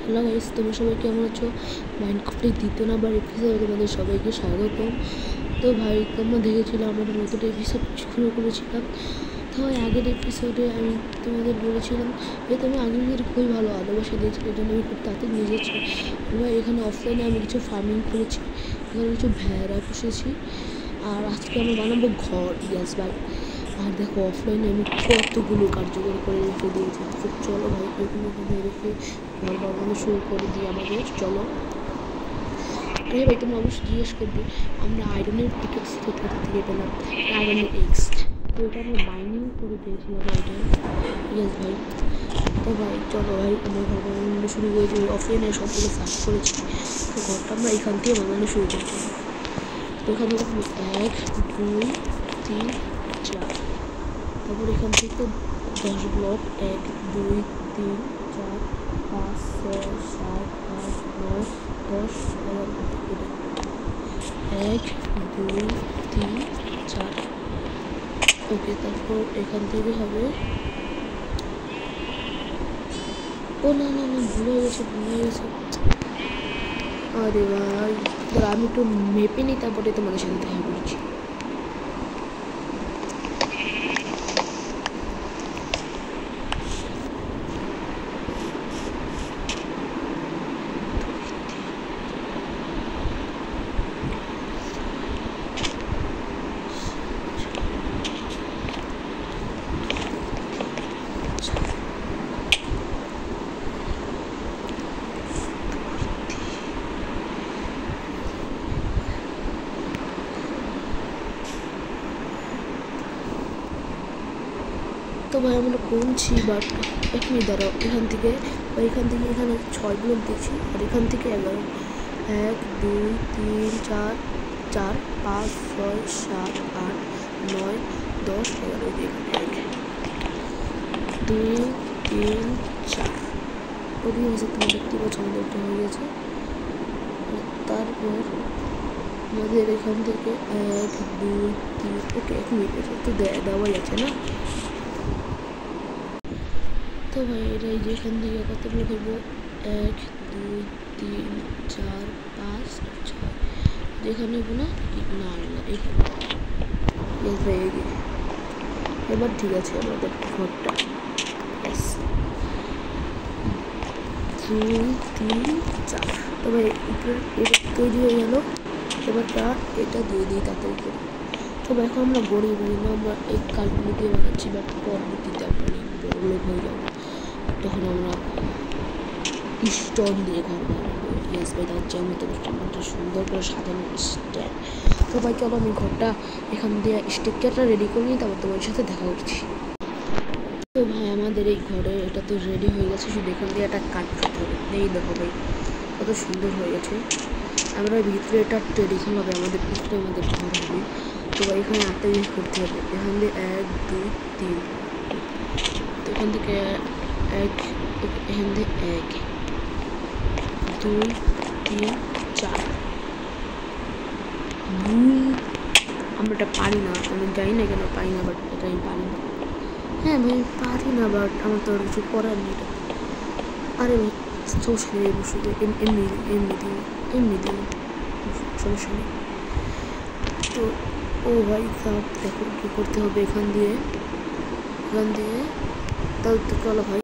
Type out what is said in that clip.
Hello guys, তোমরা সবাই কেমন আছো? মাইনক্রাফটের দ্বিতীয় নাম্বার এপিসোডে তোমাদের সবাইকে স্বাগতম। তো ভাই, তোমরা দেখেছিলাম আমরা নতুন এপিসোড শুরু করেছিলাম। তো আগের এপিসোডে আমি তোমাদের বলেছিলাম যে তুমি আগের ভিডিও খুবই ভালো ভালোবাসা দিয়েছিল, এই জন্য আমি খুব তাড়াতাড়ি নিয়ে যাচ্ছি। এবার এখানে অফলাইনে আমি কিছু ফার্মিং করেছি, এখানে কিছু ভেড়া পুষেছি, আর আজকে আমি বানাবো ঘর। ইয়াস ভাই, আর দেখো অফলাইনে আমি কতগুলো কার্যকর করে রেখে দিয়েছি। তো চলো ভাই, এগুলো রেখে ঘর বানানো শুরু করে দিই আমাদের। চলো। আরে ভাই, তুমি অবশ্যই জিজ্ঞেস করবে আমরা আয়রনের পিকেক্স কোথা থেকে পেলাম, আয়রনের এক্স। তো এটা আমরা মাইনিং করে পেয়েছিলাম এটা। ইয়াস ভাই। তো ভাই চলো ভাই, আমরা ঘর বানানো শুরু করেছি। অফলাইনে সবগুলো সার্চ করেছি, তো ঘরটা আমরা এখান থেকে বানানো শুরু করছি। তো এখানে 1 2 3 4, তারপর এখান থেকে 10 ব্লক 1 2 3 4 5 6 7 8 9 10 11 1 2 3 4। ওকে, তারপর এখান থেকে হবে, ও না না না, ভুল হয়ে গেছে। আরে ভাই, আমি একটু মেপে নিই, তারপরে তোমাদের সাথে দেখা করছি। তো ভাই আমরা কমছি, বাট এখনই দাঁড়াও। এখান থেকে এখানে 6 ব্লক দিচ্ছি, আর এখান থেকে 11। 1 2 3 4 4 5 6 7 8 9 10 11। 1 2 3 4 ওদিকে হয়েছে, তুমি দেখতে পাচ্ছ আমাদেরটা হয়ে গেছে। তারপর আমাদের এখান থেকে 1 2 3, ওকে 1 মিনিট তো দেওয়াই আছে না। তো ভাই এটাই যেখান থেকে কতগুলো করবো, 1 2 3 4 5 6, যেখানে না না এখানে। এবার ঠিক আছে আমাদের ঘরটা। 2 3 4। তো ভাই এটা তৈরি হয়ে গেল। এবার এটা দিয়ে দিই তাড়াতাড়ি করে। তো এখন আমরা গরিব জন্য আমরা এই কাঠগুলো দিয়ে বানাচ্ছি, বাট পরবর্তীতে আমরা বড় লোক হয়ে যাবো, তখন আমরা স্টোন দিয়ে ঘর বানাবো। ইয়াস ভাই, তার যেমন কেমনটা সুন্দর করে সাজানো স্ট্যান্ড। তো ভাই চলো, আমি ঘরটা এখান দিয়ে স্টিকারটা রেডি করে নিই, তারপর তোমার সাথে দেখা করছি। তো ভাই আমাদের এই ঘরে এটা তো রেডি হয়ে গেছে, শুধু এখান দিয়ে একটা কাট করতে হবে। এই দেখো ভাই কত সুন্দর হয়ে গেছে। আমরা ভিতরে এটা ট্রেডিশনাল হবে, আমাদের ভিতরে আমাদের ঘর হবে। তো ভাই এখানে একটা জিনিস করতে হবে, এখান দিয়ে 1 2 3, তো এখান থেকে 1, এখান থেকে 1 2 3 4। আমরা এটা পারি না, আমি জানি না কেন পারি না, বাট এটা আমি পারি না। হ্যাঁ ভাই পারি না, বাট আমার তো কিছু করার নেই। আরে ভাই সমস্যা নেই, বসে এমনি দিই সমস্যা নেই। তো ও ভাই সব দেখো কী করতে হবে। এখান দিয়ে তাহলে তো চলো ভাই।